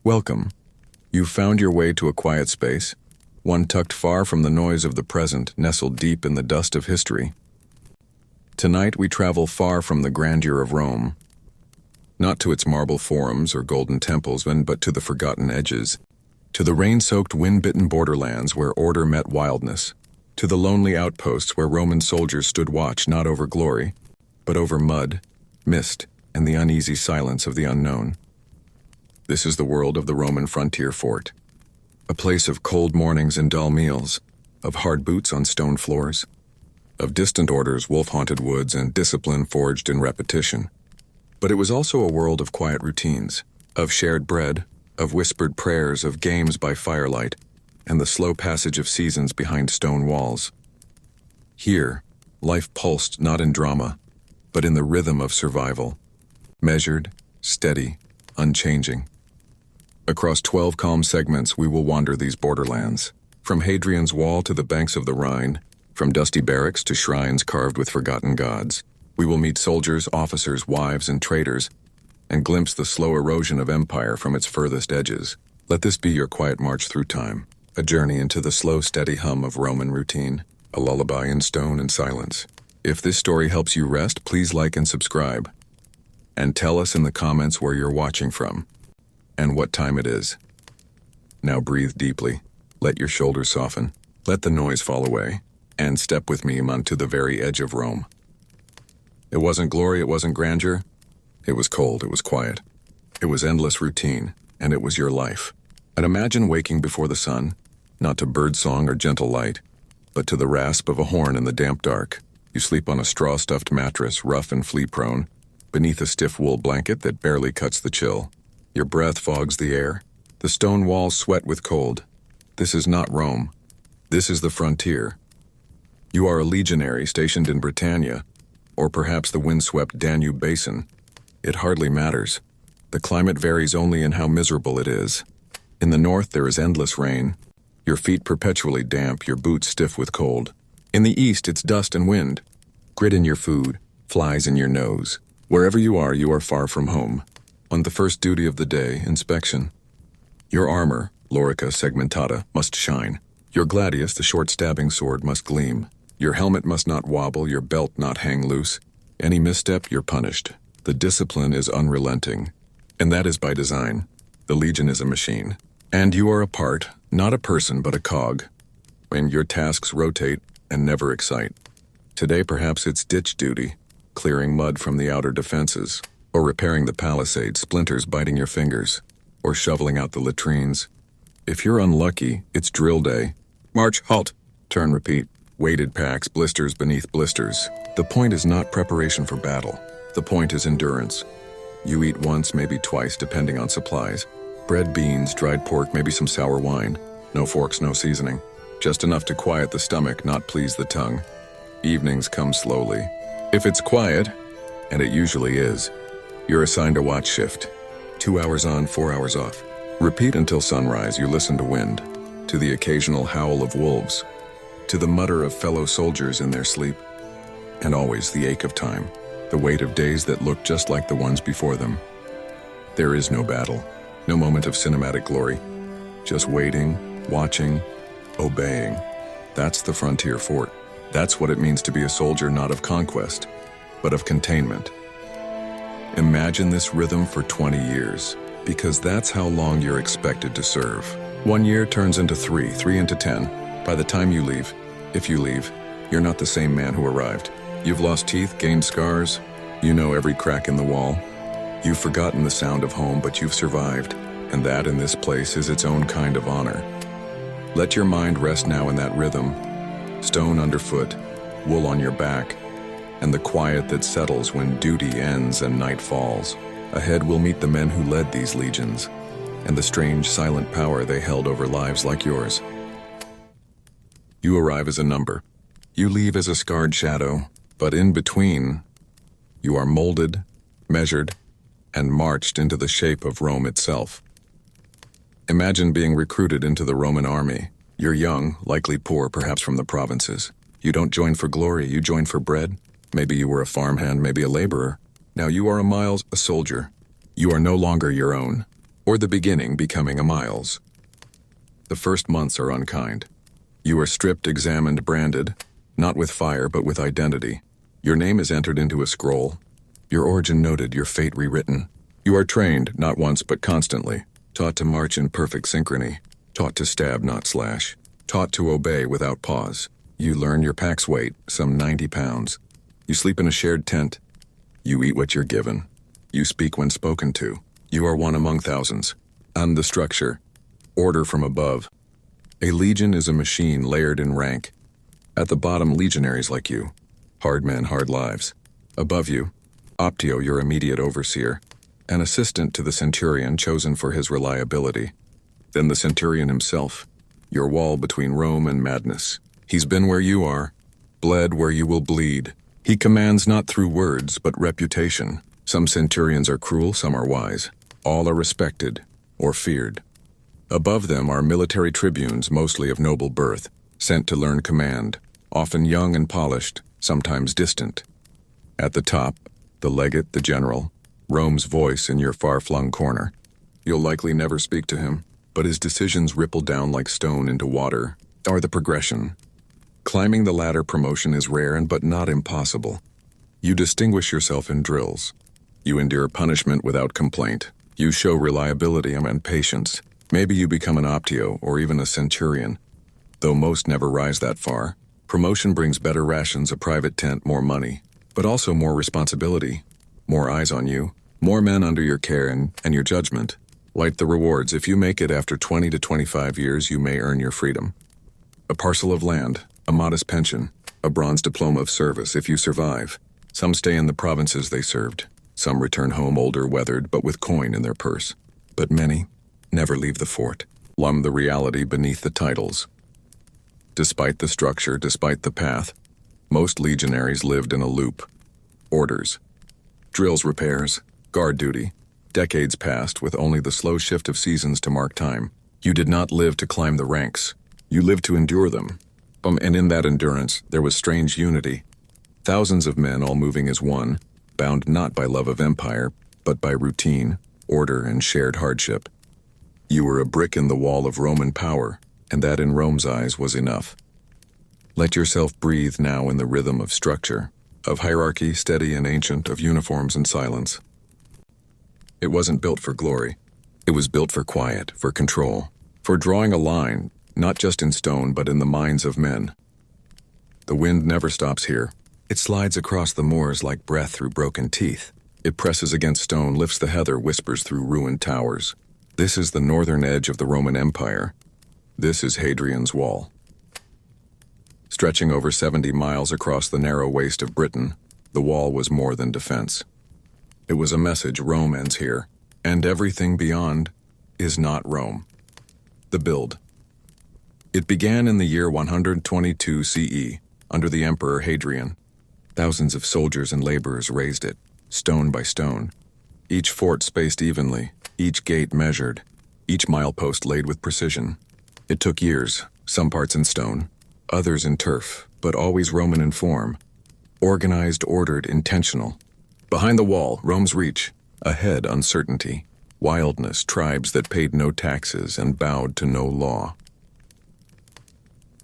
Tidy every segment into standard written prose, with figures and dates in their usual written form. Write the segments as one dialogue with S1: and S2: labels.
S1: Welcome. You've found your way to a quiet space, one tucked far from the noise of the present, nestled deep in the dust of history. Tonight we travel far from the grandeur of Rome, not to its marble forums or golden temples, but to the forgotten edges, to the rain-soaked, wind-bitten borderlands where order met wildness, to the lonely outposts where Roman soldiers stood watch not over glory, but over mud, mist, and the uneasy silence of the unknown. This is the world of the Roman frontier fort, a place of cold mornings and dull meals, of hard boots on stone floors, of distant orders, wolf-haunted woods, and discipline forged in repetition. But it was also a world of quiet routines, of shared bread, of whispered prayers, of games by firelight, and the slow passage of seasons behind stone walls. Here, life pulsed not in drama, but in the rhythm of survival, measured, steady, unchanging. Across 12 calm segments we will wander these borderlands, from Hadrian's Wall to the banks of the Rhine, from dusty barracks to shrines carved with forgotten gods. We will meet soldiers, officers, wives, and traders, and glimpse the slow erosion of empire from its furthest edges. Let this be your quiet march through time, a journey into the slow, steady hum of Roman routine, a lullaby in stone and silence. If this story helps you rest, please like and subscribe. And tell us in the comments where you're watching from, and what time it is. Now breathe deeply, let your shoulders soften, let the noise fall away, and step with me onto the very edge of Rome. It wasn't glory, it wasn't grandeur. It was cold, it was quiet. It was endless routine, and it was your life. And imagine waking before the sun, not to birdsong or gentle light, but to the rasp of a horn in the damp dark. You sleep on a straw-stuffed mattress, rough and flea-prone, beneath a stiff wool blanket that barely cuts the chill. Your breath fogs the air. The stone walls sweat with cold. This is not Rome. This is the frontier. You are a legionary stationed in Britannia, or perhaps the windswept Danube Basin. It hardly matters. The climate varies only in how miserable it is. In the north there is endless rain, your feet perpetually damp, your boots stiff with cold. In the east it's dust and wind, grit in your food, flies in your nose. Wherever you are far from home. On the first duty of the day, inspection. Your armor, lorica segmentata, must shine. Your gladius, the short stabbing sword, must gleam. Your helmet must not wobble, your belt not hang loose. Any misstep, you're punished. The discipline is unrelenting. And that is by design. The legion is a machine. And you are a part, not a person, but a cog. And your tasks rotate and never excite. Today perhaps it's ditch duty, clearing mud from the outer defenses, or repairing the palisade, splinters biting your fingers, or shoveling out the latrines. If you're unlucky, it's drill day. March, halt, turn, repeat. Weighted packs, blisters beneath blisters. The point is not preparation for battle. The point is endurance. You eat once, maybe twice, depending on supplies. Bread, beans, dried pork, maybe some sour wine. No forks, no seasoning. Just enough to quiet the stomach, not please the tongue. Evenings come slowly. If it's quiet, and it usually is, you're assigned a watch shift. 2 hours on, 4 hours off. Repeat until sunrise. You listen to wind, to the occasional howl of wolves, to the mutter of fellow soldiers in their sleep, and always the ache of time, the weight of days that look just like the ones before them. There is no battle, no moment of cinematic glory, just waiting, watching, obeying. That's the frontier fort. That's what it means to be a soldier, not of conquest, but of containment. Imagine this rhythm for 20 years, because that's how long you're expected to serve. 1 year turns into 3, 3 into 10. By the time you leave, if you leave, you're not the same man who arrived. You've lost teeth, gained scars. You know every crack in the wall. You've forgotten the sound of home, but you've survived. And that in this place is its own kind of honor. Let your mind rest now in that rhythm. Stone underfoot, wool on your back, and the quiet that settles when duty ends and night falls. Ahead we'll meet the men who led these legions, and the strange silent power they held over lives like yours. You arrive as a number. You leave as a scarred shadow, but in between, you are molded, measured, and marched into the shape of Rome itself. Imagine being recruited into the Roman army. You're young, likely poor, perhaps from the provinces. You don't join for glory, you join for bread. Maybe you were a farmhand, maybe a laborer. Now you are a soldier. You are no longer your own. or the beginning becoming a miles. The first months are unkind. You are stripped, examined, branded, not with fire but with identity. Your name is entered into a scroll, your origin noted, your fate rewritten. You are trained, not once but constantly, taught to march in perfect synchrony, taught to stab, not slash, taught to obey without pause. You learn your pack's weight, some 90 pounds. You sleep in a shared tent. You eat what you're given. You speak when spoken to. You are one among thousands. And the structure. Order from above. A legion is a machine layered in rank. At the bottom, legionaries like you. Hard men, hard lives. Above you, Optio, your immediate overseer. An assistant to the centurion chosen for his reliability. Then the centurion himself. Your wall between Rome and madness. He's been where you are. Bled where you will bleed. He commands not through words, but reputation. Some centurions are cruel, some are wise. All are respected, or feared. Above them are military tribunes, mostly of noble birth, sent to learn command, often young and polished, sometimes distant. At the top, the legate, the general, Rome's voice in your far-flung corner. You'll likely never speak to him, but his decisions ripple down like stone into water, are the progression. Climbing the ladder promotion is rare and but not impossible. You distinguish yourself in drills. You endure punishment without complaint. You show reliability and patience. Maybe you become an optio or even a centurion. Though most never rise that far, promotion brings better rations, a private tent, more money, but also more responsibility, more eyes on you, more men under your care and your judgment. Light the rewards. If you make it after 20 to 25 years, you may earn your freedom. A parcel of land, a modest pension, a bronze diploma of service if you survive. Some stay in the provinces they served. Some return home older, weathered, but with coin in their purse. But many never leave the fort, plumb the reality beneath the titles. Despite the structure, despite the path, most legionaries lived in a loop. Orders, drills, repairs, guard duty. Decades passed with only the slow shift of seasons to mark time. You did not live to climb the ranks. You lived to endure them. And in that endurance, there was strange unity. Thousands of men all moving as one, bound not by love of empire, but by routine, order, and shared hardship. You were a brick in the wall of Roman power, and that in Rome's eyes was enough. Let yourself breathe now in the rhythm of structure, of hierarchy steady and ancient, of uniforms and silence. It wasn't built for glory. It was built for quiet, for control, for drawing a line, not just in stone but in the minds of men. The wind never stops here. It slides across the moors like breath through broken teeth. It presses against stone, lifts the heather, whispers through ruined towers. This is the northern edge of the Roman Empire. This is Hadrian's Wall. Stretching over 70 miles across the narrow waste of Britain, the wall was more than defense. It was a message: Rome ends here, and everything beyond is not Rome. The build. It began in the year 122 CE, under the Emperor Hadrian. Thousands of soldiers and laborers raised it, stone by stone. Each fort spaced evenly, each gate measured, each milepost laid with precision. It took years, some parts in stone, others in turf, but always Roman in form. Organized, ordered, intentional. Behind the wall, Rome's reach. Ahead, uncertainty. Wildness, tribes that paid no taxes and bowed to no law.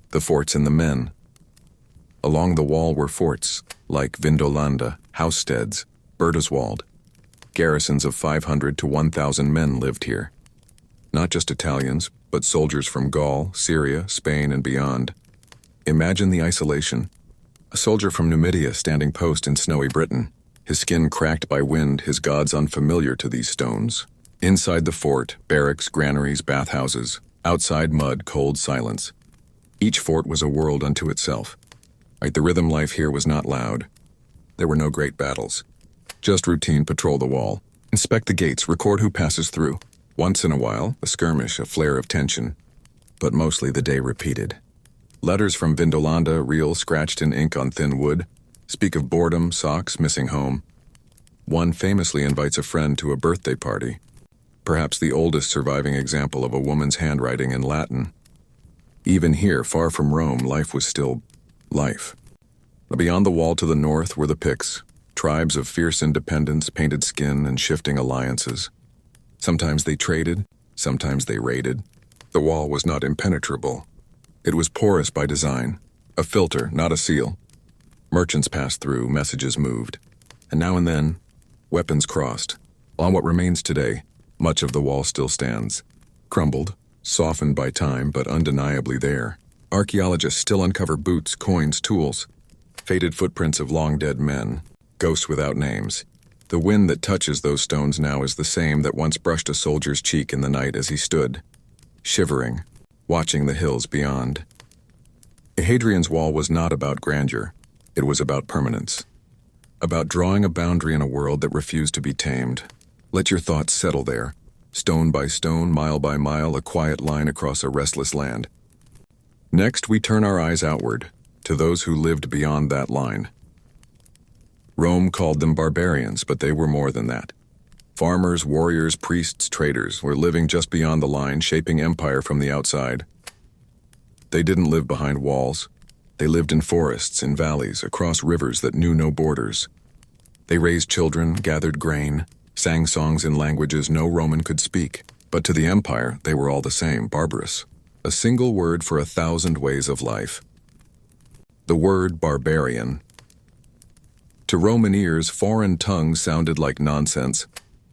S1: The forts and the men. Along the wall were forts, like Vindolanda, Housesteads, Bertelswald. Garrisons of 500 to 1,000 men lived here. Not just Italians, but soldiers from Gaul, Syria, Spain, and beyond. Imagine the isolation. A soldier from Numidia standing post in snowy Britain, his skin cracked by wind, his gods unfamiliar to these stones. Inside the fort, barracks, granaries, bathhouses. Outside, mud, cold silence. Each fort was a world unto itself. The rhythm life here was not loud. There were no great battles. Just routine: patrol the wall, inspect the gates, record who passes through. Once in a while, a skirmish, a flare of tension. But mostly the day repeated. Letters from Vindolanda, real, scratched in ink on thin wood, speak of boredom, socks, missing home. One famously invites a friend to a birthday party, perhaps the oldest surviving example of a woman's handwriting in Latin. Even here, far from Rome, life was still life. Beyond the wall to the north were the Picts, tribes of fierce independence, painted skin, and shifting alliances. Sometimes they traded, sometimes they raided. The wall was not impenetrable. It was porous by design, a filter, not a seal. Merchants passed through, messages moved, and now and then, weapons crossed. On what remains today, much of the wall still stands, crumbled, softened by time, but undeniably there. Archaeologists still uncover boots, coins, tools, faded footprints of long-dead men, ghosts without names. The wind that touches those stones now is the same that once brushed a soldier's cheek in the night as he stood, shivering, watching the hills beyond. Hadrian's Wall was not about grandeur. It was about permanence. About drawing a boundary in a world that refused to be tamed. Let your thoughts settle there. Stone by stone, mile by mile, a quiet line across a restless land. Next, we turn our eyes outward, to those who lived beyond that line. Rome called them barbarians, but they were more than that. Farmers, warriors, priests, traders were living just beyond the line, shaping empire from the outside. They didn't live behind walls. They lived in forests, in valleys, across rivers that knew no borders. They raised children, gathered grain, sang songs in languages no Roman could speak. But to the empire, they were all the same, barbarous. A single word for 1,000 ways of life. The word barbarian. To Roman ears, foreign tongues sounded like nonsense.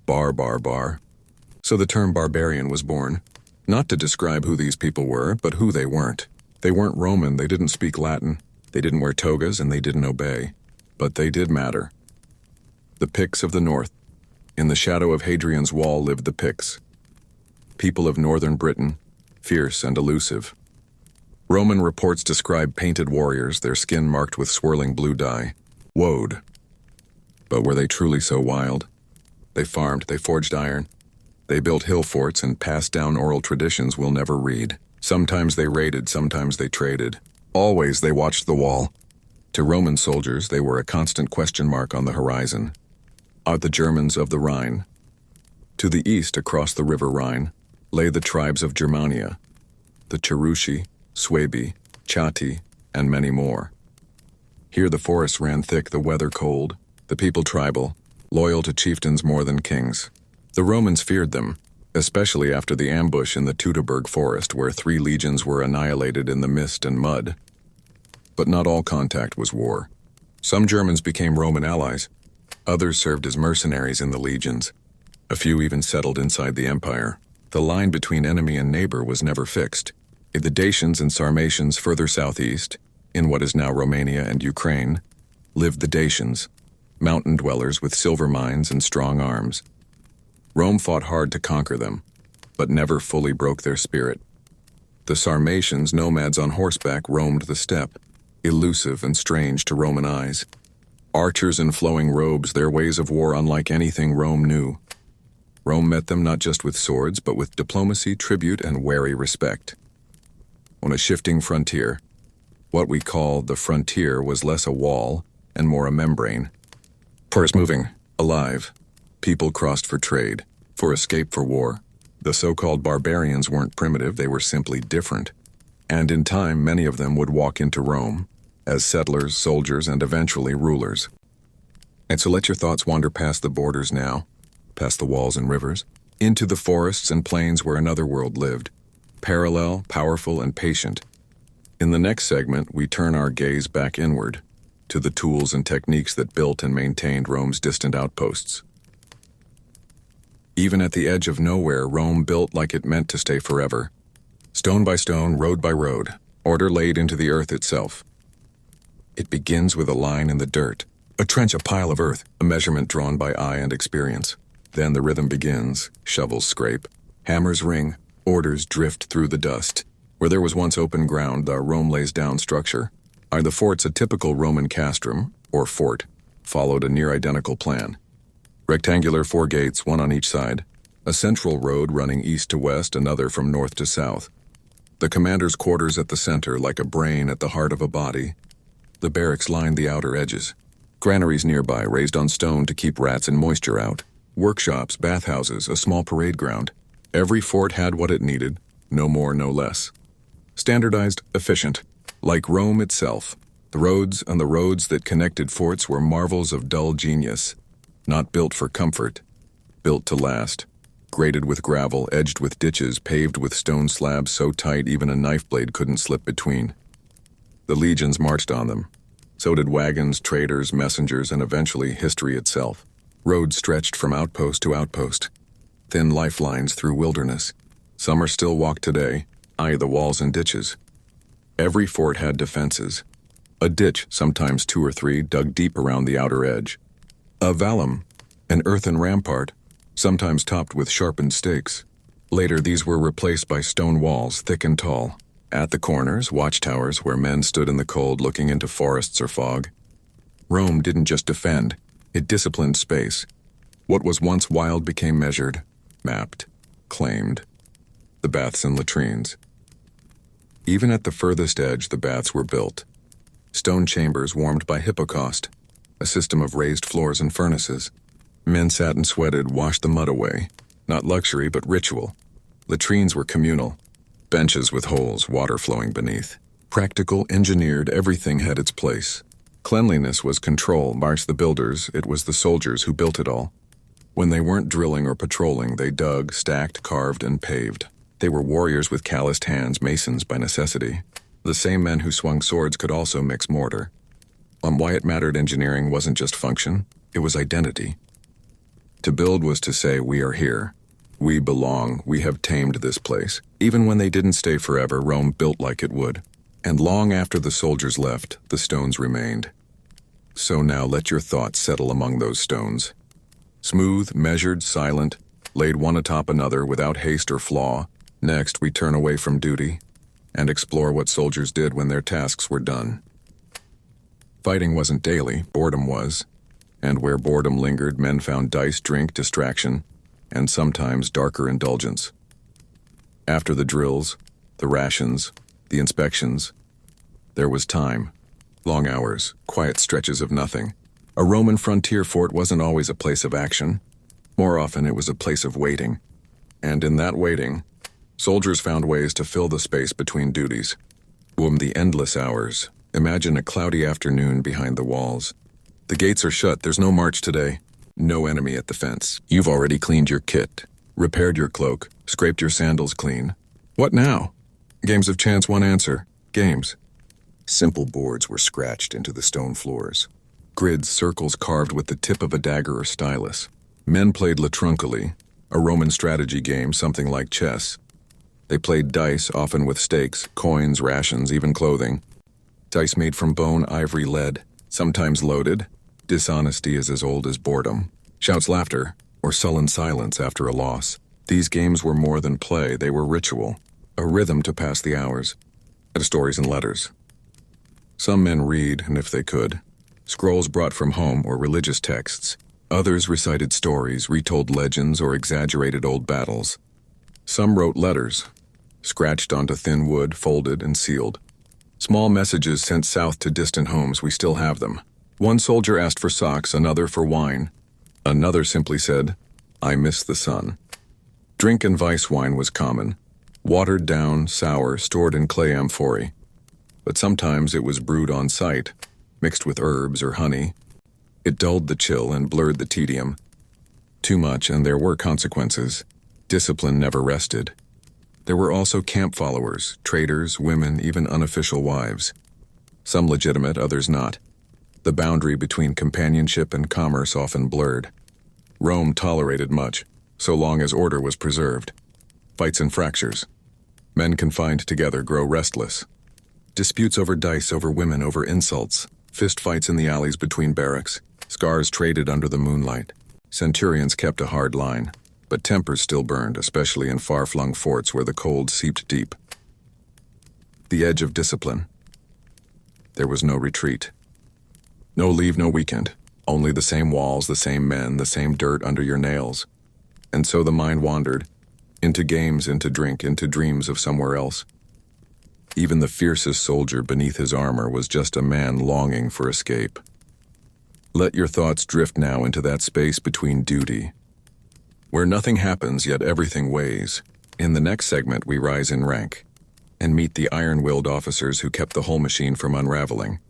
S1: Bar, bar, bar. So the term barbarian was born. Not to describe who these people were, but who they weren't. They weren't Roman, they didn't speak Latin, they didn't wear togas, and they didn't obey. But they did matter. The Picts of the North. In the shadow of Hadrian's Wall lived the Picts. People of northern Britain, fierce and elusive. Roman reports describe painted warriors, their skin marked with swirling blue dye. Woad. But were they truly so wild? They farmed, they forged iron. They built hill forts and passed down oral traditions we'll never read. Sometimes they raided, sometimes they traded. Always they watched the wall. To Roman soldiers, they were a constant question mark on the horizon. Are the Germans of the Rhine? To the east, across the river Rhine, lay the tribes of Germania, the Cherusci, Suebi, Chatti, and many more. Here the forests ran thick, the weather cold, the people tribal, loyal to chieftains more than kings. The Romans feared them, especially after the ambush in the Teutoburg forest where 3 legions were annihilated in the mist and mud. But not all contact was war. Some Germans became Roman allies. Others served as mercenaries in the legions. A few even settled inside the empire. The line between enemy and neighbor was never fixed. In the Dacians and Sarmatians further southeast, in what is now Romania and Ukraine, lived the Dacians, mountain dwellers with silver mines and strong arms. Rome fought hard to conquer them, but never fully broke their spirit. The Sarmatians, nomads on horseback, roamed the steppe, elusive and strange to Roman eyes. Archers in flowing robes, their ways of war unlike anything Rome knew. Rome met them not just with swords, but with diplomacy, tribute, and wary respect. On a shifting frontier, what we call the frontier was less a wall and more a membrane. Purse moving, alive. People crossed for trade, for escape, for war. The so-called barbarians weren't primitive, they were simply different. And in time, many of them would walk into Rome as settlers, soldiers, and eventually rulers. And so let your thoughts wander past the borders now, past the walls and rivers, into the forests and plains where another world lived, parallel, powerful, and patient. In the next segment, we turn our gaze back inward, to the tools and techniques that built and maintained Rome's distant outposts. Even at the edge of nowhere, Rome built like it meant to stay forever. Stone by stone, road by road, order laid into the earth itself. It begins with a line in the dirt, a trench, a pile of earth, a measurement drawn by eye and experience. Then the rhythm begins, shovels scrape, hammers ring, orders drift through the dust. Where there was once open ground, Rome lays down structure. Are the forts a typical Roman castrum, or fort, followed a near-identical plan. Rectangular 4 gates, 1 on each side. A central road running east to west, another from north to south. The commander's quarters at the center, like a brain at the heart of a body. The barracks lined the outer edges. Granaries nearby, raised on stone to keep rats and moisture out. Workshops, bathhouses, a small parade ground. Every fort had what it needed, no more, no less. Standardized, efficient. Like Rome itself, the roads and the roads that connected forts were marvels of dull genius. Not built for comfort, built to last. Graded with gravel, edged with ditches, paved with stone slabs so tight even a knife blade couldn't slip between. The legions marched on them. So did wagons, traders, messengers, and eventually history itself. Roads stretched from outpost to outpost. Thin lifelines through wilderness. Some are still walked today, the walls and ditches. Every fort had defenses. A ditch, sometimes 2 or 3, dug deep around the outer edge. A vallum, an earthen rampart, sometimes topped with sharpened stakes. Later these were replaced by stone walls, thick and tall. At the corners, watchtowers where men stood in the cold looking into forests or fog. Rome didn't just defend, it disciplined space. What was once wild became measured, mapped, claimed. The baths and latrines. Even at the furthest edge, the baths were built. Stone chambers warmed by hippocaust, a system of raised floors and furnaces. Men sat and sweated, washed the mud away. Not luxury, but ritual. Latrines were communal. Benches with holes, water flowing beneath. Practical, engineered, everything had its place. Cleanliness was control, marched the builders, it was the soldiers who built it all. When they weren't drilling or patrolling, they dug, stacked, carved, and paved. They were warriors with calloused hands, masons by necessity. The same men who swung swords could also mix mortar. On why it mattered, engineering wasn't just function, it was identity. To build was to say, we are here. We belong, we have tamed this place. Even when they didn't stay forever, Rome built like it would. And long after the soldiers left, the stones remained. So now let your thoughts settle among those stones. Smooth, measured, silent, laid one atop another without haste or flaw. Next, we turn away from duty and explore what soldiers did when their tasks were done. Fighting wasn't daily, boredom was. And where boredom lingered, men found dice, drink, distraction, and sometimes darker indulgence. After the drills, the rations, the inspections, there was time. Long hours, quiet stretches of nothing. A Roman frontier fort wasn't always a place of action. More often it was a place of waiting. And in that waiting, soldiers found ways to fill the space between duties. The endless hours. Imagine a cloudy afternoon behind the walls. The gates are shut, there's no march today. No enemy at the fence. You've already cleaned your kit, repaired your cloak, scraped your sandals clean. What now? Games of chance, one answer. Games. Simple boards were scratched into the stone floors. Grids, circles carved with the tip of a dagger or stylus. Men played latrunculi, a Roman strategy game, something like chess. They played dice, often with stakes, coins, rations, even clothing. Dice made from bone, ivory, lead, sometimes loaded. Dishonesty is as old as boredom. Shouts, laughter, or sullen silence after a loss. These games were more than play, they were ritual. A rhythm to pass the hours. Stories and letters. Some men read, and if they could, scrolls brought from home or religious texts. Others recited stories, retold legends, or exaggerated old battles. Some wrote letters, scratched onto thin wood, folded and sealed. Small messages sent south to distant homes, we still have them. One soldier asked for socks, another for wine. Another simply said, I miss the sun. Drink and vice wine was common. Watered down, sour, stored in clay amphorae. But sometimes it was brewed on site, mixed with herbs or honey. It dulled the chill and blurred the tedium. Too much, and there were consequences. Discipline never rested. There were also camp followers, traders, women, even unofficial wives. Some legitimate, others not. The boundary between companionship and commerce often blurred. Rome tolerated much, so long as order was preserved. Fights and fractures. Men confined together grow restless. Disputes over dice, over women, over insults. Fist fights in the alleys between barracks. Scars traded under the moonlight. Centurions kept a hard line, but tempers still burned, especially in far-flung forts where the cold seeped deep. The edge of discipline. There was no retreat. No leave, no weekend. Only the same walls, the same men, the same dirt under your nails. And so the mind wandered, into games, into drink, into dreams of somewhere else. Even the fiercest soldier beneath his armor was just a man longing for escape. Let your thoughts drift now into that space between duty, where nothing happens yet everything weighs. In the next segment we rise in rank, and meet the iron-willed officers who kept the whole machine from unraveling.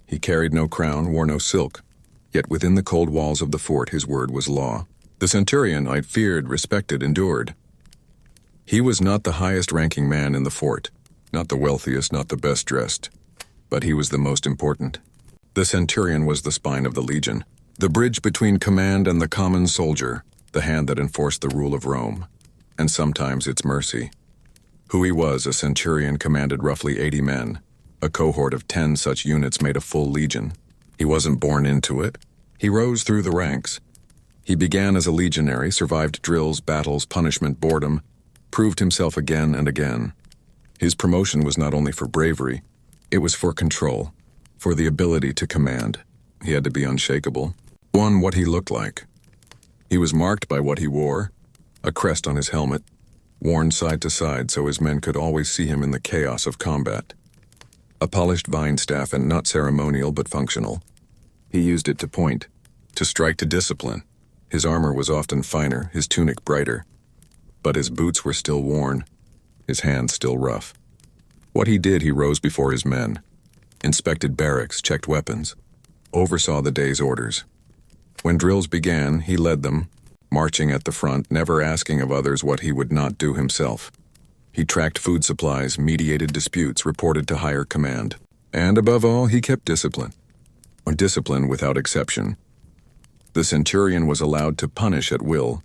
S1: He carried no crown, wore no silk, yet within the cold walls of the fort his word was law. The centurion I feared, respected, endured. He was not the highest-ranking man in the fort, not the wealthiest, not the best-dressed, but he was the most important. The centurion was the spine of the legion, the bridge between command and the common soldier, the hand that enforced the rule of Rome, and sometimes its mercy. Who he was, a centurion commanded roughly 80 men. A cohort of 10 such units made a full legion. He wasn't born into it. He rose through the ranks. He began as a legionary, survived drills, battles, punishment, boredom, proved himself again and again. His promotion was not only for bravery, it was for control, for the ability to command. He had to be unshakable. One, what he looked like. He was marked by what he wore, a crest on his helmet, worn side to side so his men could always see him in the chaos of combat. A polished vine staff, and not ceremonial but functional. He used it to point, to strike, to discipline. His armor was often finer, his tunic brighter. But his boots were still worn, his hands still rough. What he did, he rose before his men, inspected barracks, checked weapons, oversaw the day's orders. When drills began, he led them, marching at the front, never asking of others what he would not do himself. He tracked food supplies, mediated disputes, reported to higher command. And above all, he kept discipline. Or discipline without exception. The centurion was allowed to punish at will.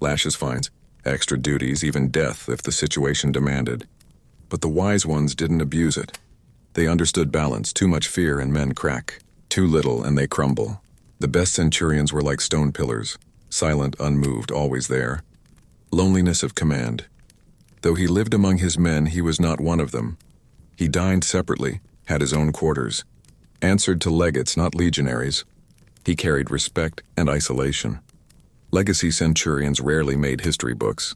S1: Lashes, fines, extra duties, even death if the situation demanded. But the wise ones didn't abuse it. They understood balance. Too much fear and men crack. Too little and they crumble. The best centurions were like stone pillars, silent, unmoved, always there. Loneliness of command. Though he lived among his men, he was not one of them. He dined separately, had his own quarters, answered to legates, not legionaries. He carried respect and isolation. Legacy centurions rarely made history books,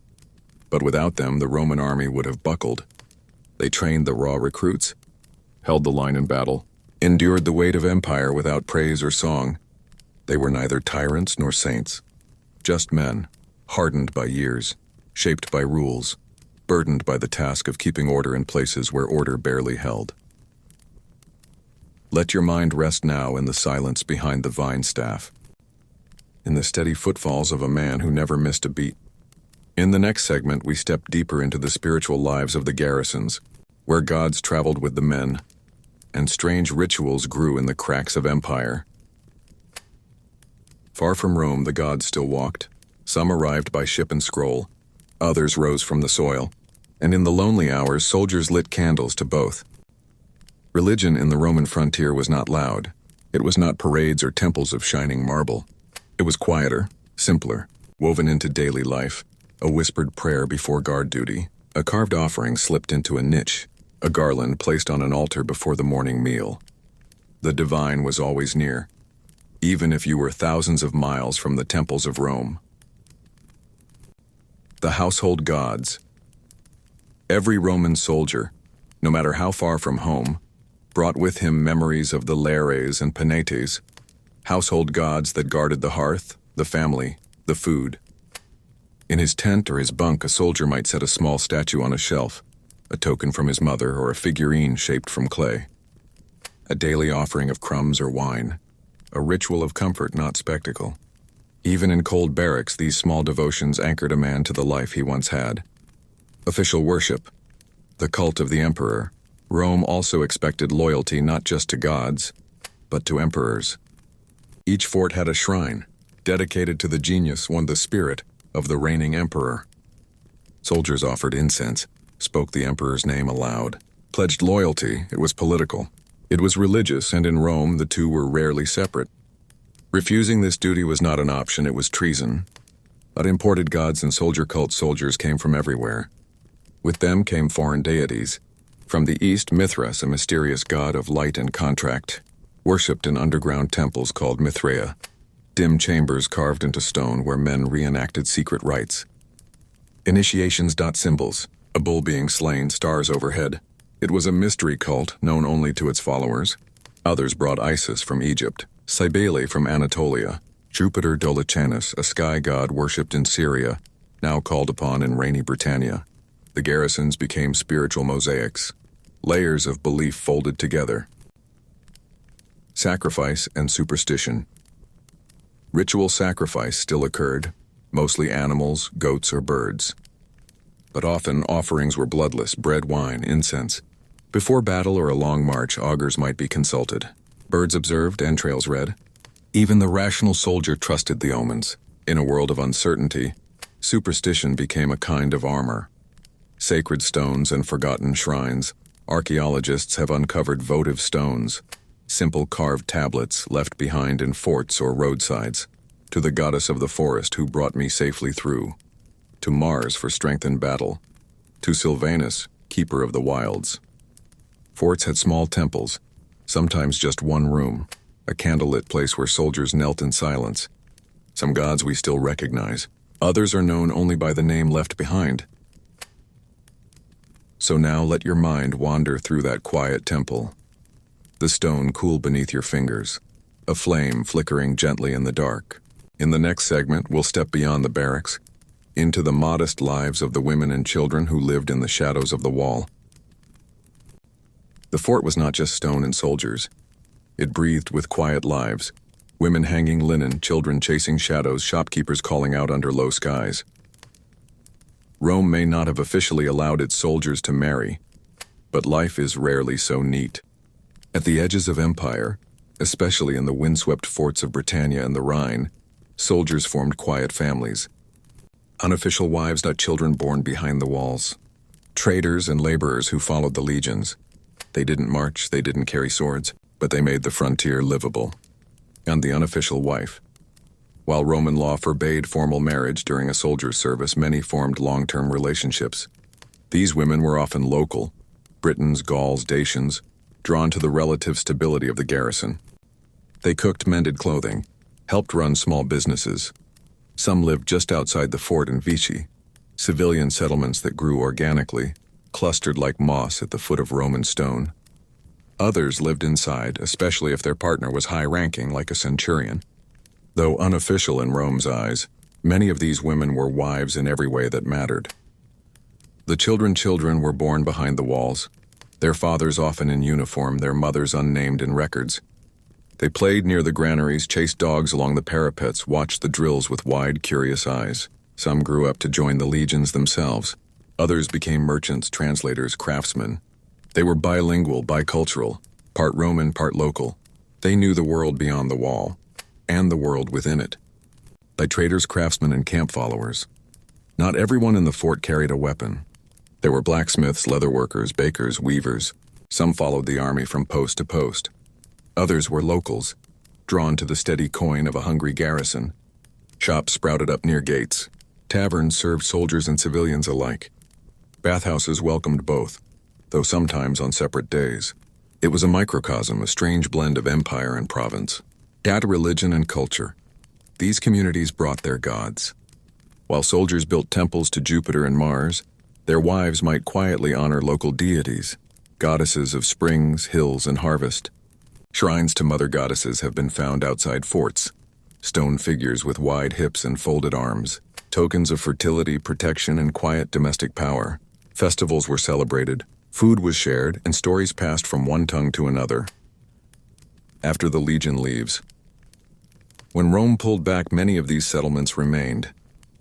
S1: but without them the Roman army would have buckled. They trained the raw recruits, held the line in battle, endured the weight of empire without praise or song. They were neither tyrants nor saints, just men, hardened by years, shaped by rules, burdened by the task of keeping order in places where order barely held. Let your mind rest now in the silence behind the vine staff, in the steady footfalls of a man who never missed a beat. In the next segment, we step deeper into the spiritual lives of the garrisons, where gods traveled with the men, and strange rituals grew in the cracks of empire. Far from Rome, the gods still walked. Some arrived by ship and scroll, others rose from the soil, and in the lonely hours, soldiers lit candles to both. Religion in the Roman frontier was not loud. It was not parades or temples of shining marble. It was quieter, simpler, woven into daily life, a whispered prayer before guard duty, a carved offering slipped into a niche, a garland placed on an altar before the morning meal. The divine was always near, even if you were thousands of miles from the temples of Rome. The household gods. Every Roman soldier, no matter how far from home, brought with him memories of the lares and penates, household gods that guarded the hearth, the family, the food. In his tent or his bunk, a soldier might set a small statue on a shelf, a token from his mother or a figurine shaped from clay. A daily offering of crumbs or wine, a ritual of comfort, not spectacle. Even in cold barracks, these small devotions anchored a man to the life he once had. Official worship. The cult of the emperor. Rome also expected loyalty not just to gods, but to emperors. Each fort had a shrine, dedicated to the genius, the spirit, of the reigning emperor. Soldiers offered incense, spoke the emperor's name aloud, pledged loyalty. It was political. It was religious, and in Rome the two were rarely separate. Refusing this duty was not an option, it was treason. But imported gods and soldier cult soldiers came from everywhere. With them came foreign deities. From the east, Mithras, a mysterious god of light and contract, worshipped in underground temples called Mithraea, dim chambers carved into stone where men reenacted secret rites. Initiations. Symbols, a bull being slain, stars overhead. It was a mystery cult known only to its followers. Others brought Isis from Egypt, Cybele from Anatolia, Jupiter Dolicanus, a sky god worshipped in Syria, now called upon in rainy Britannia. The garrisons became spiritual mosaics, layers of belief folded together. Sacrifice and superstition. Ritual sacrifice still occurred, mostly animals, goats, or birds. But often offerings were bloodless: bread, wine, incense. Before battle or a long march, augurs might be consulted. Birds observed, entrails read. Even the rational soldier trusted the omens. In a world of uncertainty, superstition became a kind of armor. Sacred stones and forgotten shrines. Archaeologists have uncovered votive stones, simple carved tablets left behind in forts or roadsides. To the goddess of the forest who brought me safely through. To Mars for strength in battle. To Sylvanus, keeper of the wilds. Forts had small temples, sometimes just one room, a candlelit place where soldiers knelt in silence. Some gods we still recognize. Others are known only by the name left behind. So now let your mind wander through that quiet temple. The stone cool beneath your fingers, a flame flickering gently in the dark. In the next segment, we'll step beyond the barracks, into the modest lives of the women and children who lived in the shadows of the wall. The fort was not just stone and soldiers. It breathed with quiet lives. Women hanging linen, children chasing shadows, shopkeepers calling out under low skies. Rome may not have officially allowed its soldiers to marry, but life is rarely so neat. At the edges of empire, especially in the windswept forts of Britannia and the Rhine, soldiers formed quiet families. Unofficial wives, not children born behind the walls. Traders and laborers who followed the legions. They didn't march, they didn't carry swords, but they made the frontier livable. And the unofficial wife. While Roman law forbade formal marriage during a soldier's service, many formed long-term relationships. These women were often local, Britons, Gauls, Dacians, drawn to the relative stability of the garrison. They cooked, mended clothing, helped run small businesses. Some lived just outside the fort in Vichy, civilian settlements that grew organically, clustered like moss at the foot of Roman stone. Others lived inside, especially if their partner was high-ranking like a centurion. Though unofficial in Rome's eyes, many of these women were wives in every way that mattered. The children were born behind the walls, their fathers often in uniform, their mothers unnamed in records. They played near the granaries, chased dogs along the parapets, watched the drills with wide, curious eyes. Some grew up to join the legions themselves. Others became merchants, translators, craftsmen. They were bilingual, bicultural, part Roman, part local. They knew the world beyond the wall, and the world within it. By traders, craftsmen, and camp followers. Not everyone in the fort carried a weapon. There were blacksmiths, leatherworkers, bakers, weavers. Some followed the army from post to post. Others were locals, drawn to the steady coin of a hungry garrison. Shops sprouted up near gates. Taverns served soldiers and civilians alike. Bathhouses welcomed both, though sometimes on separate days. It was a microcosm, a strange blend of empire and province. Data, religion, and culture. These communities brought their gods. While soldiers built temples to Jupiter and Mars, their wives might quietly honor local deities, goddesses of springs, hills, and harvest. Shrines to mother goddesses have been found outside forts, stone figures with wide hips and folded arms, tokens of fertility, protection, and quiet domestic power. Festivals were celebrated, food was shared, and stories passed from one tongue to another. After the legion leaves. When Rome pulled back, many of these settlements remained.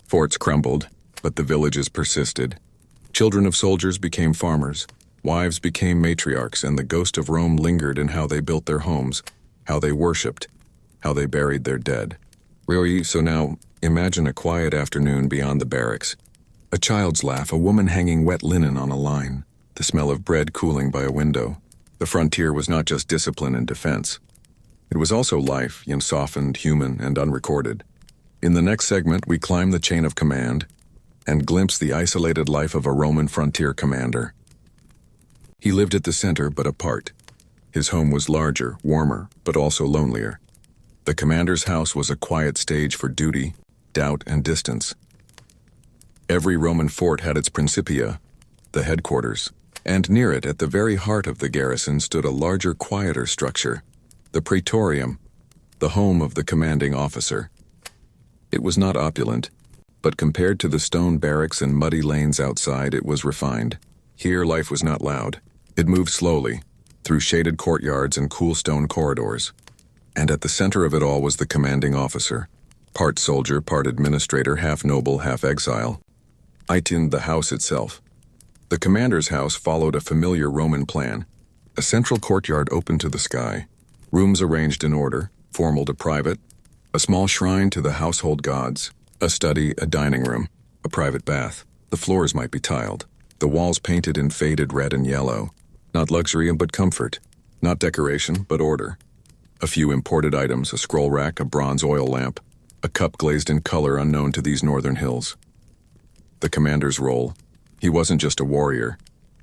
S1: Forts crumbled, but the villages persisted. Children of soldiers became farmers. Wives became matriarchs, and the ghost of Rome lingered in how they built their homes, how they worshipped, how they buried their dead. So now, imagine a quiet afternoon beyond the barracks. A child's laugh, a woman hanging wet linen on a line, the smell of bread cooling by a window. The frontier was not just discipline and defense. It was also life, softened, human, and unrecorded. In the next segment, we climb the chain of command and glimpse the isolated life of a Roman frontier commander. He lived at the center, but apart. His home was larger, warmer, but also lonelier. The commander's house was a quiet stage for duty, doubt, and distance. Every Roman fort had its principia, the headquarters, and near it, at the very heart of the garrison, stood a larger, quieter structure, the praetorium, the home of the commanding officer. It was not opulent, but compared to the stone barracks and muddy lanes outside, it was refined. Here, life was not loud. It moved slowly, through shaded courtyards and cool stone corridors. And at the center of it all was the commanding officer, Part soldier, part administrator, half noble, half exile. In the house itself. The commander's house followed a familiar Roman plan. A central courtyard open to the sky. Rooms arranged in order, formal to private. A small shrine to the household gods. A study, a dining room, a private bath. The floors might be tiled. The walls painted in faded red and yellow. Not luxury but comfort. Not decoration but order. A few imported items, a scroll rack, a bronze oil lamp. A cup glazed in color unknown to these northern hills. The commander's role. He wasn't just a warrior.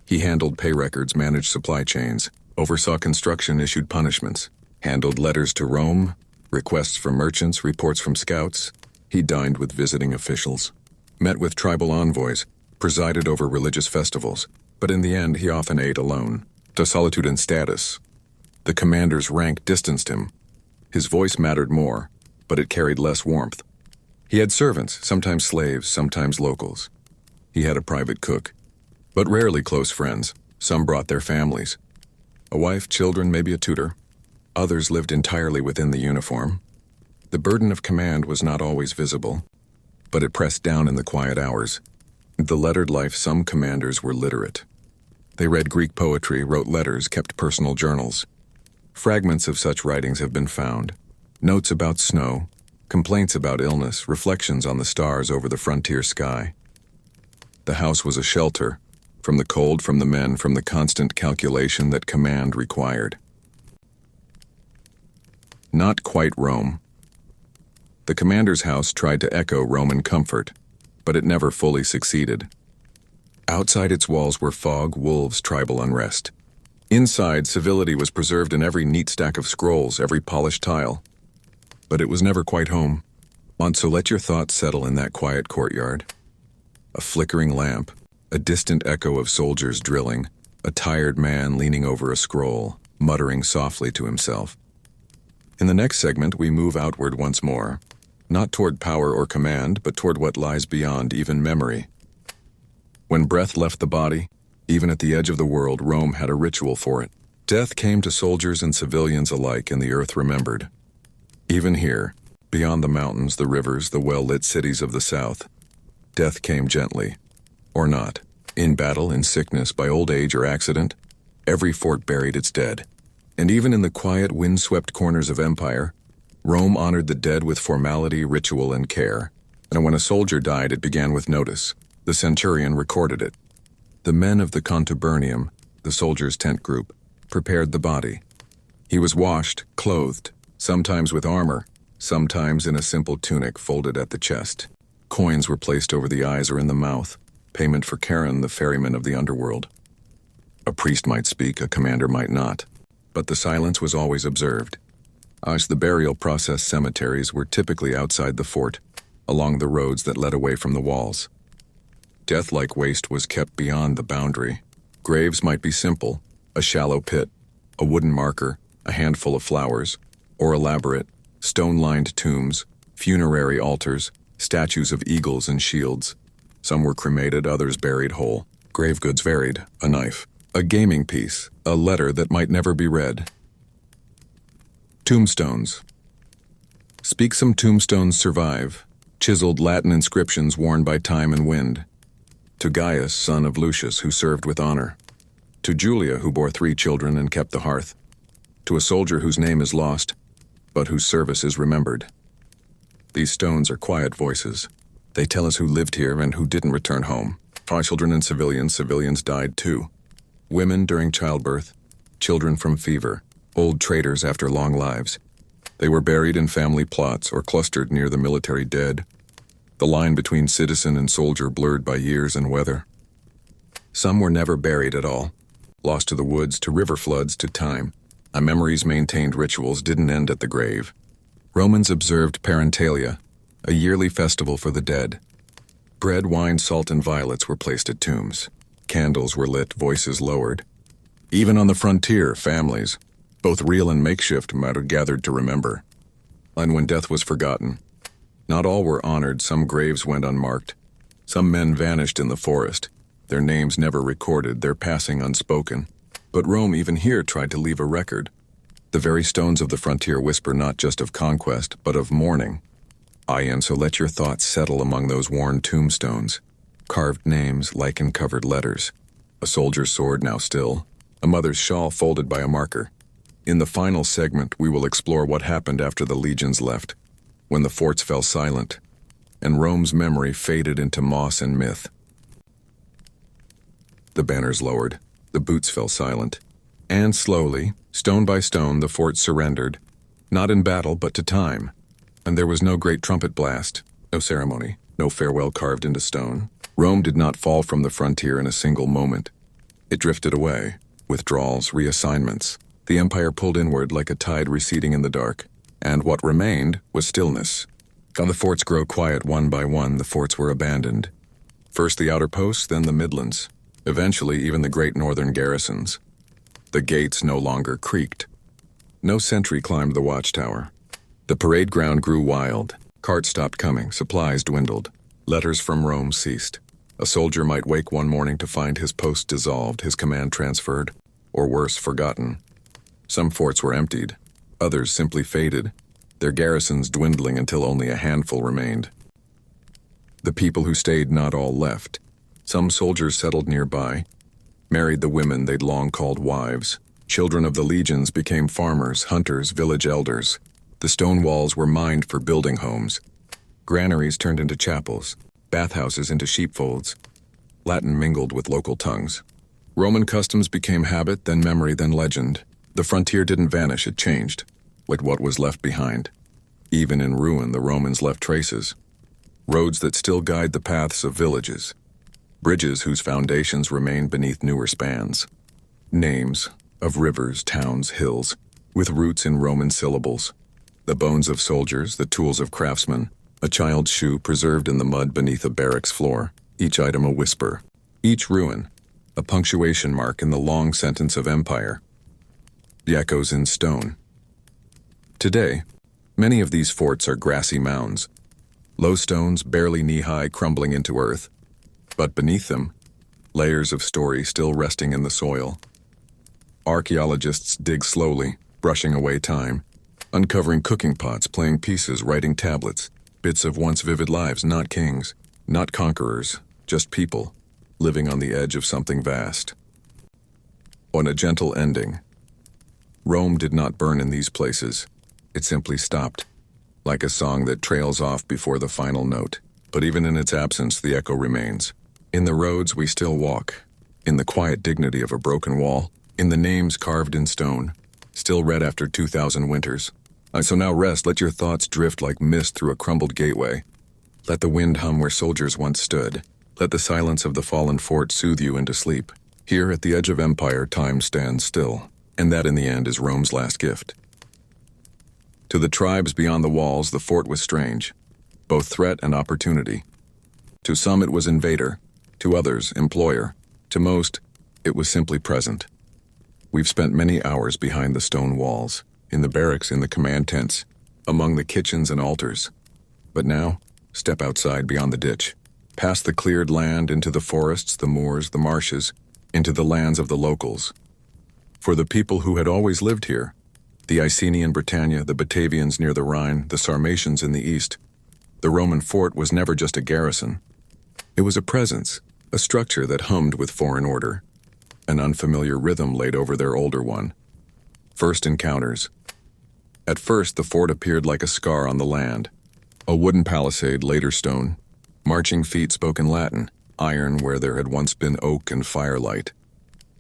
S1: He handled pay records, managed supply chains, oversaw construction, issued punishments, handled letters to Rome, requests from merchants, reports from scouts. He dined with visiting officials, met with tribal envoys, presided over religious festivals, but in the end he often ate alone, to solitude and status. The commander's rank distanced him. His voice mattered more, but it carried less warmth. He had servants, sometimes slaves, sometimes locals. He had a private cook, but rarely close friends. Some brought their families. A wife, children, maybe a tutor. Others lived entirely within the uniform. The burden of command was not always visible, but it pressed down in the quiet hours. The lettered life, some commanders were literate. They read Greek poetry, wrote letters, kept personal journals. Fragments of such writings have been found. Notes about snow, complaints about illness, reflections on the stars over the frontier sky. The house was a shelter, from the cold, from the men, from the constant calculation that command required. Not quite Rome. The commander's house tried to echo Roman comfort, but it never fully succeeded. Outside its walls were fog, wolves, tribal unrest. Inside, civility was preserved in every neat stack of scrolls, every polished tile. But it was never quite home. So let your thoughts settle in that quiet courtyard. A flickering lamp, a distant echo of soldiers drilling, a tired man leaning over a scroll, muttering softly to himself. In the next segment, we move outward once more, not toward power or command, but toward what lies beyond even memory. When breath left the body, even at the edge of the world, Rome had a ritual for it. Death came to soldiers and civilians alike, and the earth remembered. Even here, beyond the mountains, the rivers, the well-lit cities of the south, death came gently, or not. In battle, in sickness, by old age or accident, every fort buried its dead. And even in the quiet, wind-swept corners of empire, Rome honored the dead with formality, ritual, and care. And when a soldier died, it began with notice. The centurion recorded it. The men of the contubernium, the soldiers' tent group, prepared the body. He was washed, clothed, sometimes with armor, sometimes in a simple tunic folded at the chest. Coins were placed over the eyes or in the mouth, payment for Charon, the ferryman of the underworld. A priest might speak, a commander might not, but the silence was always observed. As the burial process, cemeteries were typically outside the fort, along the roads that led away from the walls. Death-like waste was kept beyond the boundary. Graves might be simple, a shallow pit, a wooden marker, a handful of flowers, or elaborate, stone-lined tombs, funerary altars, statues of eagles and shields. Some were cremated, others buried whole. Grave goods varied, a knife, a gaming piece, a letter that might never be read. Tombstones. Speak some tombstones survive, chiseled Latin inscriptions worn by time and wind. To Gaius, son of Lucius, who served with honor. To Julia, who bore 3 children and kept the hearth. To a soldier whose name is lost, but whose service is remembered. These stones are quiet voices. They tell us who lived here and who didn't return home. Children and civilians died too. Women during childbirth, children from fever, old traitors after long lives. They were buried in family plots or clustered near the military dead. The line between citizen and soldier blurred by years and weather. Some were never buried at all, lost to the woods, to river floods, to time. A memory's maintained rituals didn't end at the grave. Romans observed parentalia, a yearly festival for the dead. Bread, wine, salt, and violets were placed at tombs. Candles were lit, voices lowered. Even on the frontier, families, both real and makeshift, might have gathered to remember. And when death was forgotten, not all were honored. Some graves went unmarked. Some men vanished in the forest, their names never recorded, their passing unspoken. But Rome even here tried to leave a record. The very stones of the frontier whisper not just of conquest, but of mourning. And so let your thoughts settle among those worn tombstones, carved names, lichen-covered letters, a soldier's sword now still, a mother's shawl folded by a marker. In the final segment, we will explore what happened after the legions left, when the forts fell silent, and Rome's memory faded into moss and myth. The banners lowered, the boots fell silent, and slowly, stone by stone, the fort surrendered, not in battle but to time. And there was no great trumpet blast, no ceremony, no farewell carved into stone. Rome did not fall from the frontier in a single moment. It drifted away, withdrawals, reassignments. The empire pulled inward like a tide receding in the dark, and what remained was stillness. On the forts grow quiet one by one, the forts were abandoned. First the outer posts, then the Midlands, eventually even the great northern garrisons. The gates no longer creaked. No sentry climbed the watchtower. The parade ground grew wild. Carts stopped coming, supplies dwindled. Letters from Rome ceased. A soldier might wake one morning to find his post dissolved, his command transferred, or worse, forgotten. Some forts were emptied. Others simply faded, their garrisons dwindling until only a handful remained. The people who stayed not all left. Some soldiers settled nearby, married the women they'd long called wives. Children of the legions became farmers, hunters, village elders. The stone walls were mined for building homes. Granaries turned into chapels, bathhouses into sheepfolds. Latin mingled with local tongues. Roman customs became habit, then memory, then legend. The frontier didn't vanish, it changed, like what was left behind. Even in ruin, the Romans left traces. Roads that still guide the paths of villages. Bridges whose foundations remain beneath newer spans. Names of rivers, towns, hills, with roots in Roman syllables. The bones of soldiers, the tools of craftsmen, a child's shoe preserved in the mud beneath a barracks floor, each item a whisper, each ruin, a punctuation mark in the long sentence of empire. The echoes in stone. Today, many of these forts are grassy mounds, low stones barely knee-high crumbling into earth, but beneath them, layers of story still resting in the soil. Archaeologists dig slowly, brushing away time, uncovering cooking pots, playing pieces, writing tablets, bits of once vivid lives, not kings, not conquerors, just people, living on the edge of something vast. On a gentle ending, Rome did not burn in these places. It simply stopped, like a song that trails off before the final note. But even in its absence, the echo remains. In the roads we still walk, in the quiet dignity of a broken wall, in the names carved in stone, still read after 2,000 winters. So now rest, let your thoughts drift like mist through a crumbled gateway. Let the wind hum where soldiers once stood. Let the silence of the fallen fort soothe you into sleep. Here at the edge of empire, time stands still, and that in the end is Rome's last gift. To the tribes beyond the walls, the fort was strange, both threat and opportunity. To some it was invader, to others employer, to most it was simply present. We've spent many hours behind the stone walls, in the barracks, in the command tents, among the kitchens and altars. But now, step outside beyond the ditch, past the cleared land into the forests, the moors, the marshes, into the lands of the locals. For the people who had always lived here, the Iceni in Britannia, the Batavians near the Rhine, the Sarmatians in the east, the Roman fort was never just a garrison. It was a presence, a structure that hummed with foreign order. An unfamiliar rhythm laid over their older one. First encounters. At first, the fort appeared like a scar on the land. A wooden palisade, later stone. Marching feet spoke in Latin, iron where there had once been oak and firelight.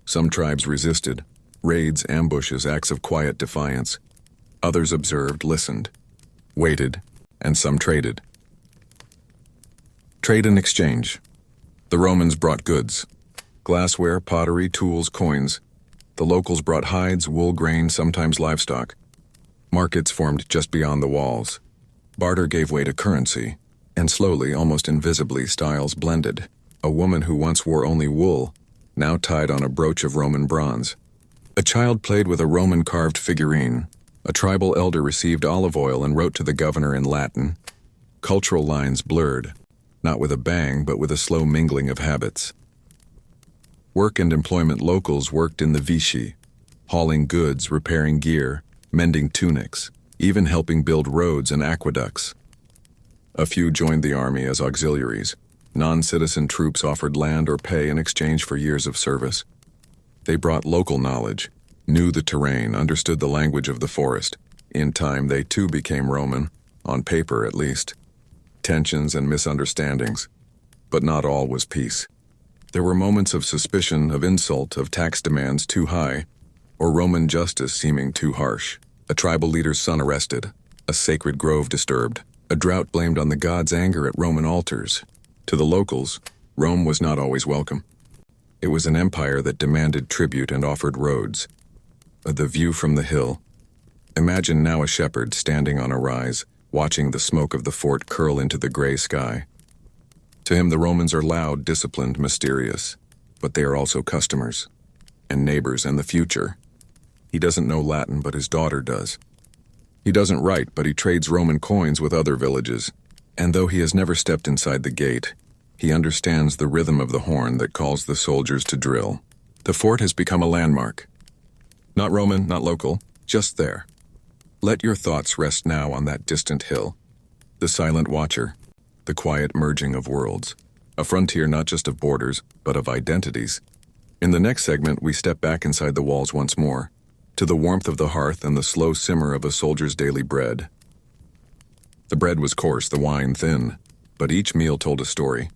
S1: Some tribes resisted. Raids, ambushes, acts of quiet defiance. Others observed, listened, waited, and some traded. Trade and exchange. The Romans brought goods. Glassware, pottery, tools, coins. The locals brought hides, wool, grain, sometimes livestock. Markets formed just beyond the walls. Barter gave way to currency, and slowly, almost invisibly, styles blended. A woman who once wore only wool, now tied on a brooch of Roman bronze. A child played with a Roman-carved figurine. A tribal elder received olive oil and wrote to the governor in Latin. Cultural lines blurred, not with a bang, but with a slow mingling of habits. Work and employment locals worked in the Vichy, hauling goods, repairing gear, mending tunics, even helping build roads and aqueducts. A few joined the army as auxiliaries. Non-citizen troops offered land or pay in exchange for years of service. They brought local knowledge, knew the terrain, understood the language of the forest. In time, they too became Roman, on paper at least. Tensions and misunderstandings. But not all was peace. There were moments of suspicion, of insult, of tax demands too high, or Roman justice seeming too harsh. A tribal leader's son arrested, a sacred grove disturbed, a drought blamed on the gods' anger at Roman altars. To the locals, Rome was not always welcome. It was an empire that demanded tribute and offered roads. The view from the hill. Imagine now a shepherd standing on a rise, watching the smoke of the fort curl into the gray sky. To him, the Romans are loud, disciplined, mysterious, but they are also customers, and neighbors, and the future. He doesn't know Latin, but his daughter does. He doesn't write, but he trades Roman coins with other villages, and though he has never stepped inside the gate, he understands the rhythm of the horn that calls the soldiers to drill. The fort has become a landmark. Not Roman, not local, just there. Let your thoughts rest now on that distant hill. The silent watcher, the quiet merging of worlds. A frontier not just of borders, but of identities. In the next segment, we step back inside the walls once more, to the warmth of the hearth and the slow simmer of a soldier's daily bread. The bread was coarse, the wine thin, but each meal told a story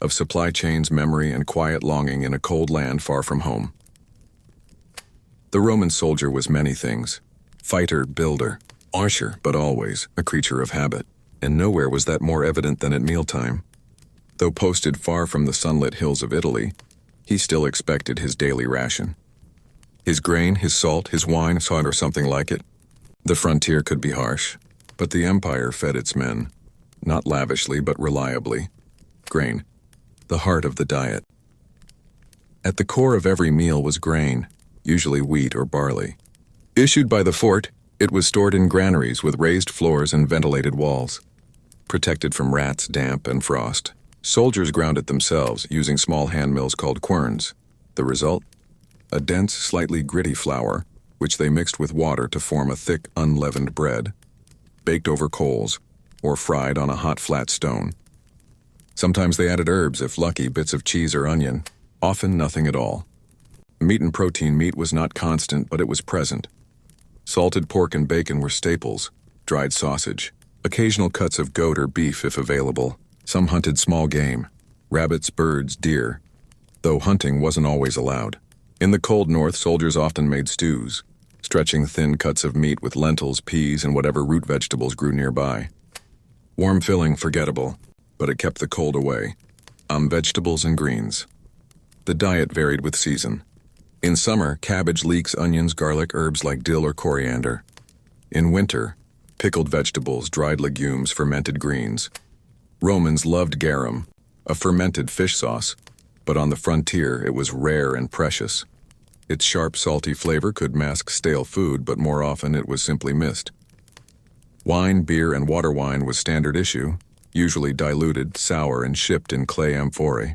S1: of supply chains, memory, and quiet longing in a cold land far from home. The Roman soldier was many things. Fighter, builder, archer, but always a creature of habit, and nowhere was that more evident than at mealtime. Though posted far from the sunlit hills of Italy, he still expected his daily ration. His grain, his salt, his wine, salt or something like it. The frontier could be harsh, but the empire fed its men, not lavishly but reliably. Grain, the heart of the diet. At the core of every meal was grain, usually wheat or barley. Issued by the fort, it was stored in granaries with raised floors and ventilated walls. Protected from rats, damp, and frost, soldiers ground it themselves using small hand mills called querns. The result? A dense, slightly gritty flour, which they mixed with water to form a thick, unleavened bread, baked over coals, or fried on a hot, flat stone. Sometimes they added herbs, if lucky, bits of cheese or onion, often nothing at all. Meat and protein. Meat was not constant, but it was present. Salted pork and bacon were staples, dried sausage, occasional cuts of goat or beef if available. Some hunted small game, rabbits, birds, deer, though hunting wasn't always allowed. In the cold north, soldiers often made stews, stretching thin cuts of meat with lentils, peas, and whatever root vegetables grew nearby. Warm filling, forgettable, but it kept the cold away. Vegetables and greens. The diet varied with season. In summer, cabbage, leeks, onions, garlic, herbs like dill or coriander. In winter, pickled vegetables, dried legumes, fermented greens. Romans loved garum, a fermented fish sauce, but on the frontier it was rare and precious. Its sharp, salty flavor could mask stale food, but more often it was simply missed. Wine, beer, and water wine was standard issue, usually diluted, sour, and shipped in clay amphorae.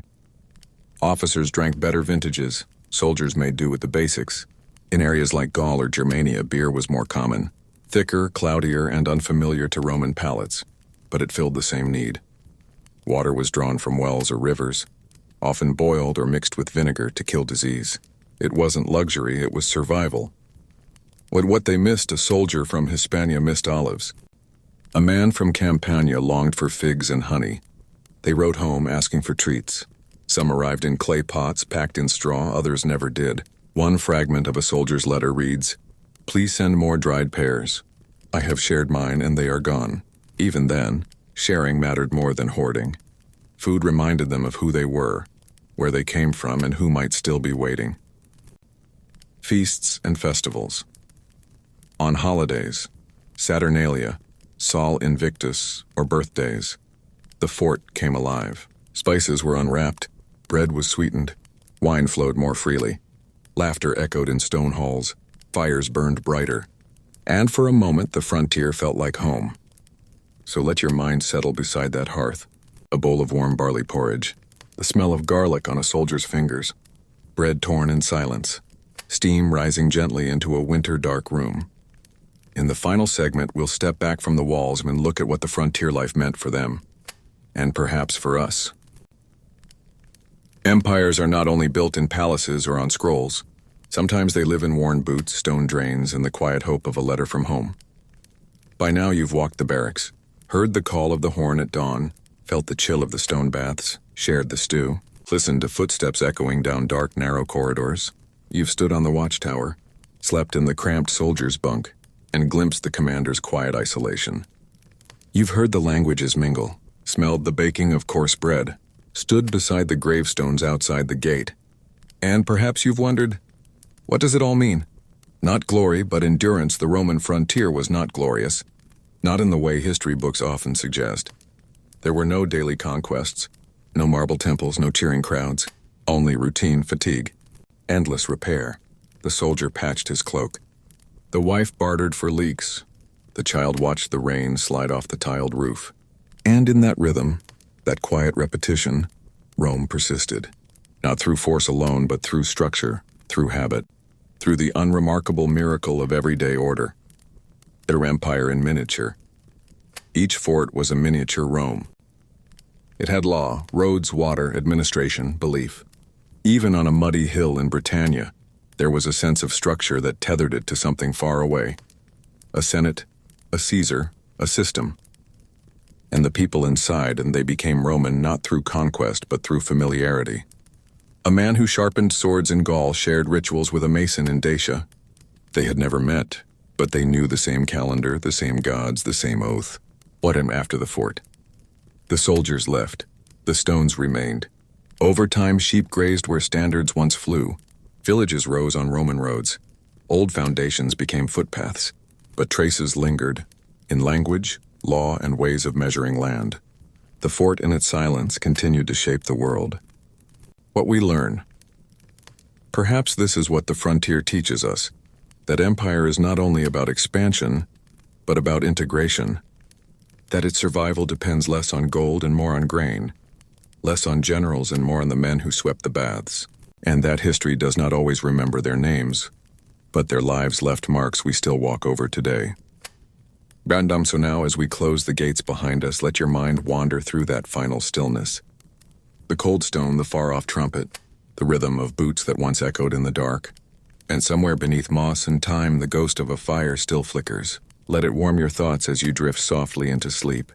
S1: Officers drank better vintages. Soldiers made do with the basics. In areas like Gaul or Germania, beer was more common, thicker, cloudier, and unfamiliar to Roman palates, but it filled the same need. Water was drawn from wells or rivers, often boiled or mixed with vinegar to kill disease. It wasn't luxury, it was survival. What they missed, a soldier from Hispania missed olives. A man from Campania longed for figs and honey. They wrote home asking for treats. Some arrived in clay pots packed in straw, others never did. One fragment of a soldier's letter reads, "Please send more dried pears. I have shared mine and they are gone." Even then, sharing mattered more than hoarding. Food reminded them of who they were, where they came from, and who might still be waiting. Feasts and festivals. On holidays, Saturnalia, Sol Invictus, or birthdays, the fort came alive. Spices were unwrapped, bread was sweetened, wine flowed more freely. Laughter echoed in stone halls, fires burned brighter, and for a moment the frontier felt like home. So let your mind settle beside that hearth, a bowl of warm barley porridge, the smell of garlic on a soldier's fingers, bread torn in silence, steam rising gently into a winter dark room. In the final segment, we'll step back from the walls and look at what the frontier life meant for them, and perhaps for us. Empires are not only built in palaces or on scrolls. Sometimes they live in worn boots, stone drains, and the quiet hope of a letter from home. By now you've walked the barracks, heard the call of the horn at dawn, felt the chill of the stone baths, shared the stew, listened to footsteps echoing down dark, narrow corridors. You've stood on the watchtower, slept in the cramped soldier's bunk, and glimpsed the commander's quiet isolation. You've heard the languages mingle, smelled the baking of coarse bread, stood beside the gravestones outside the gate. And perhaps you've wondered, what does it all mean? Not glory, but endurance. The Roman frontier was not glorious, not in the way history books often suggest. There were no daily conquests, no marble temples, no cheering crowds, only routine fatigue, endless repair. The soldier patched his cloak. The wife bartered for leeks. The child watched the rain slide off the tiled roof. And in that rhythm, that quiet repetition, Rome persisted. Not through force alone, but through structure, through habit, through the unremarkable miracle of everyday order. Their empire in miniature. Each fort was a miniature Rome. It had law, roads, water, administration, belief. Even on a muddy hill in Britannia, there was a sense of structure that tethered it to something far away. A senate, a Caesar, a system. And the people inside, and they became Roman not through conquest but through familiarity. A man who sharpened swords in Gaul shared rituals with a mason in Dacia. They had never met, but they knew the same calendar, the same gods, the same oath. What am after the fort? The soldiers left. The stones remained. Over time, sheep grazed where standards once flew. Villages rose on Roman roads. Old foundations became footpaths, but traces lingered in language, law, and ways of measuring land. The fort in its silence continued to shape the world. What we learn. Perhaps this is what the frontier teaches us, that empire is not only about expansion, but about integration. That its survival depends less on gold and more on grain, less on generals and more on the men who swept the baths. And that history does not always remember their names, but their lives left marks we still walk over today. So now, as we close the gates behind us, let your mind wander through that final stillness. The cold stone, the far-off trumpet, the rhythm of boots that once echoed in the dark. And somewhere beneath moss and time, the ghost of a fire still flickers. Let it warm your thoughts as you drift softly into sleep.